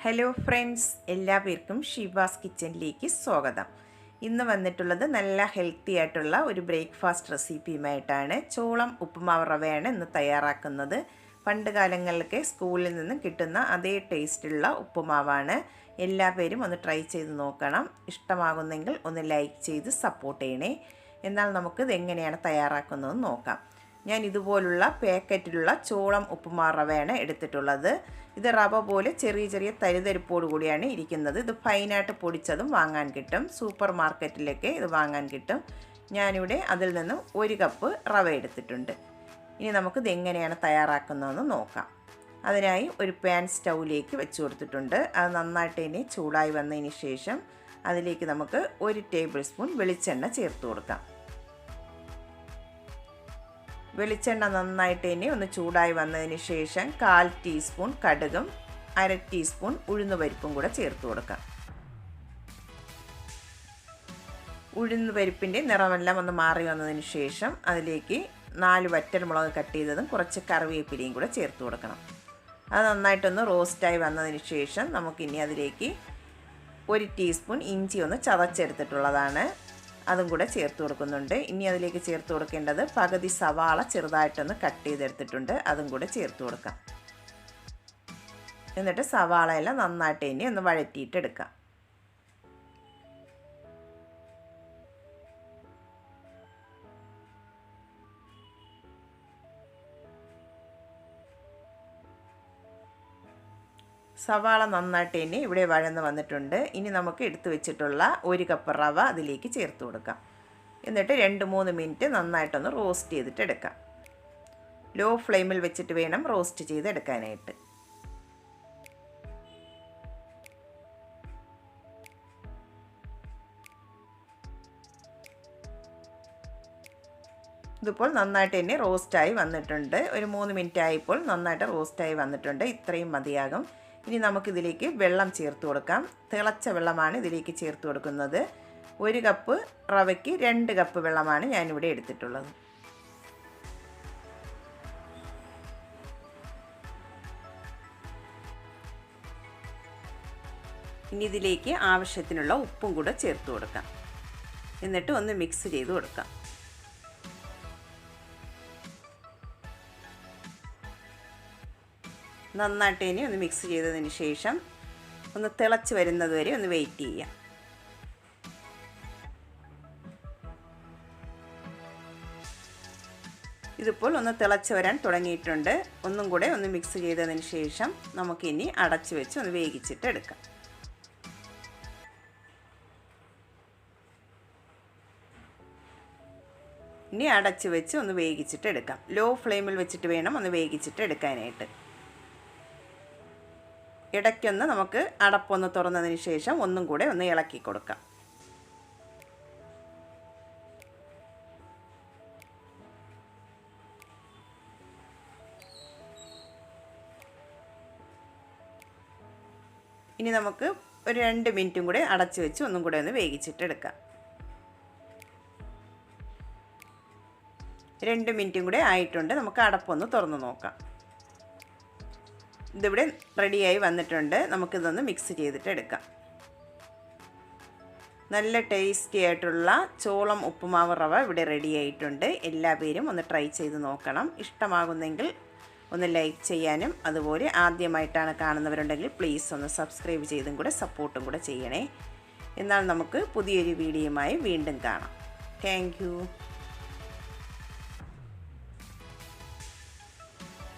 Hello friends, എല്ലാവർക്കും ഷീബാസ് കിച്ചണിലേക്ക് സ്വാഗതം. ഇന്ന് വന്നിട്ടുള്ളത് നല്ല ഹെൽത്തി ആയിട്ടുള്ള ഒരു ബ്രേക്ക്ഫാസ്റ്റ് റെസിപ്പിയുമായിട്ടാണ്. ചോളം ഉപ്പുമാവ് റവയാണ് ഇന്ന് തയ്യാറാക്കുന്നത്. പണ്ട് കാലങ്ങളിലൊക്കെ സ്കൂളിൽ നിന്നും കിട്ടുന്ന അതേ ടേസ്റ്റുള്ള ഉപ്പുമാവാണ്. എല്ലാവരും ഒന്ന് ട്രൈ ചെയ്ത് നോക്കണം. ഇഷ്ടമാകുന്നെങ്കിൽ ഒന്ന് ലൈക്ക് ചെയ്ത് സപ്പോർട്ട് ചെയ്യണേ. എന്നാൽ നമുക്കിത് എങ്ങനെയാണ് തയ്യാറാക്കുന്നതെന്ന് നോക്കാം. ഞാൻ ഇതുപോലുള്ള പാക്കറ്റിലുള്ള ചോളം ഉപ്പുമാവ് റവയാണ് എടുത്തിട്ടുള്ളത്. ഇത് റവ പോലെ ചെറിയ ചെറിയ തരിതരിപ്പോട് കൂടിയാണ് ഇരിക്കുന്നത്. ഇത് ഫൈനായിട്ട് പൊടിച്ചതും വാങ്ങാൻ കിട്ടും. സൂപ്പർ മാർക്കറ്റിലൊക്കെ ഇത് വാങ്ങാൻ കിട്ടും. ഞാനിവിടെ അതിൽ നിന്നും 1 കപ്പ് റവ എടുത്തിട്ടുണ്ട്. ഇനി നമുക്കിത് എങ്ങനെയാണ് തയ്യാറാക്കുന്നതെന്ന് നോക്കാം. അതിനായി ഒരു പാൻ സ്റ്റൗവിലേക്ക് വെച്ച് കൊടുത്തിട്ടുണ്ട്. അത് നന്നായിട്ട് ഇനി ചൂടായി വന്നതിന് ശേഷം അതിലേക്ക് നമുക്ക് 1 ടേബിൾ സ്പൂൺ വെളിച്ചെണ്ണ ചേർത്ത് കൊടുക്കാം. വെളിച്ചെണ്ണ നന്നായിട്ട് ഇനി ഒന്ന് ചൂടായി വന്നതിന് ശേഷം 1/4 ടീസ്പൂൺ കടുകും 1/2 ടീസ്പൂൺ ഉഴുന്നുപരിപ്പും കൂടെ ചേർത്ത് കൊടുക്കാം. ഉഴുന്നുപരിപ്പിൻ്റെ നിറമെല്ലാം ഒന്ന് മാറി വന്നതിന് ശേഷം അതിലേക്ക് 4 വറ്റൽമുളക് കട്ട് ചെയ്തതും കുറച്ച് കറിവേപ്പിലയും കൂടെ ചേർത്ത് കൊടുക്കണം. അത് നന്നായിട്ടൊന്ന് റോസ്റ്റായി വന്നതിന് ശേഷം നമുക്കിനി അതിലേക്ക് 1 ടീസ്പൂൺ ഇഞ്ചി ഒന്ന് ചതച്ചെടുത്തിട്ടുള്ളതാണ്, അതും കൂടെ ചേർത്ത് കൊടുക്കുന്നുണ്ട്. ഇനി അതിലേക്ക് ചേർത്ത് കൊടുക്കേണ്ടത് പകുതി സവാള ചെറുതായിട്ടൊന്ന് കട്ട് ചെയ്തെടുത്തിട്ടുണ്ട്, അതും കൂടെ ചേർത്ത് കൊടുക്കാം. എന്നിട്ട് സവാളയെല്ലാം നന്നായിട്ട് ഇനി ഒന്ന് വഴറ്റിയിട്ടെടുക്കാം. സവാള നന്നായിട്ട് ഇനി ഇവിടെ വഴന്ന് വന്നിട്ടുണ്ട്. ഇനി നമുക്ക് എടുത്തു വെച്ചിട്ടുള്ള 1 കപ്പ് റവ അതിലേക്ക് ചേർത്ത് കൊടുക്കാം. എന്നിട്ട് 2-3 മിനിറ്റ് നന്നായിട്ടൊന്ന് റോസ്റ്റ് ചെയ്തിട്ട് എടുക്കാം. ലോ ഫ്ലെയിമിൽ വെച്ചിട്ട് വേണം റോസ്റ്റ് ചെയ്തെടുക്കാനായിട്ട്. ഇതിപ്പോൾ നന്നായിട്ട് തന്നെ റോസ്റ്റായി വന്നിട്ടുണ്ട്. ഒരു 3 മിനിറ്റ് ആയപ്പോൾ നന്നായിട്ട് റോസ്റ്റായി വന്നിട്ടുണ്ട്. ഇത്രയും മതിയാകും. ഇനി നമുക്കിതിലേക്ക് വെള്ളം ചേർത്ത് കൊടുക്കാം. തിളച്ച വെള്ളമാണ് ഇതിലേക്ക് ചേർത്ത് കൊടുക്കുന്നത്. 1 കപ്പ് റവയ്ക്ക് 2 കപ്പ് വെള്ളമാണ് ഞാനിവിടെ എടുത്തിട്ടുള്ളത്. ഇനി ഇതിലേക്ക് ആവശ്യത്തിനുള്ള ഉപ്പും കൂടെ ചേർത്ത് കൊടുക്കാം. എന്നിട്ട് ഒന്ന് മിക്സ് ചെയ്ത് കൊടുക്കാം. നന്നായിട്ട് ഇനി ഒന്ന് മിക്സ് ചെയ്തതിന് ശേഷം ഒന്ന് തിളച്ച് വരുന്നത് വരെ ഒന്ന് വെയിറ്റ് ചെയ്യാം. ഇതിപ്പോൾ ഒന്ന് തിളച്ച് വരാൻ തുടങ്ങിയിട്ടുണ്ട്. ഒന്നും കൂടെ ഒന്ന് മിക്സ് ചെയ്തതിന് ശേഷം നമുക്കിനി അടച്ച് വെച്ച് ഒന്ന് വേവിച്ചിട്ട് എടുക്കാം. ഇനി അടച്ച് വെച്ച് ഒന്ന് വേവിച്ചിട്ട് എടുക്കാം. ലോ ഫ്ലെയിമിൽ വെച്ചിട്ട് വേണം ഒന്ന് വേവിച്ചിട്ട് എടുക്കാനായിട്ട്. ഇടയ്ക്കൊന്ന് നമുക്ക് അടപ്പൊന്ന് തുറന്നതിന് ശേഷം ഒന്നും കൂടെ ഒന്ന് ഇളക്കി കൊടുക്കാം. ഇനി നമുക്ക് ഒരു 2 മിനിറ്റും കൂടെ അടച്ചു വെച്ച് ഒന്നും കൂടെ ഒന്ന് വേവിച്ചിട്ടെടുക്കാം. 2 മിനിറ്റും കൂടെ ആയിട്ടുണ്ട്. നമുക്ക് അടപ്പൊന്ന് തുറന്ന് നോക്കാം. ഇതിവിടെ റെഡിയായി വന്നിട്ടുണ്ട്. നമുക്കിതൊന്ന് മിക്സ് ചെയ്തിട്ട് എടുക്കാം. നല്ല ടേസ്റ്റി ആയിട്ടുള്ള ചോളം ഉപ്പുമാവ് റവ ഇവിടെ റെഡി ആയിട്ടുണ്ട്. എല്ലാവരും ഒന്ന് ട്രൈ ചെയ്ത് നോക്കണം. ഇഷ്ടമാകുന്നെങ്കിൽ ഒന്ന് ലൈക്ക് ചെയ്യാനും അതുപോലെ ആദ്യമായിട്ടാണ് കാണുന്നവരുണ്ടെങ്കിൽ പ്ലീസ് ഒന്ന് സബ്സ്ക്രൈബ് ചെയ്തും കൂടെ സപ്പോർട്ടും കൂടെ ചെയ്യണേ. എന്നാൽ നമുക്ക് പുതിയൊരു വീഡിയോയുമായി വീണ്ടും കാണാം. Thank you.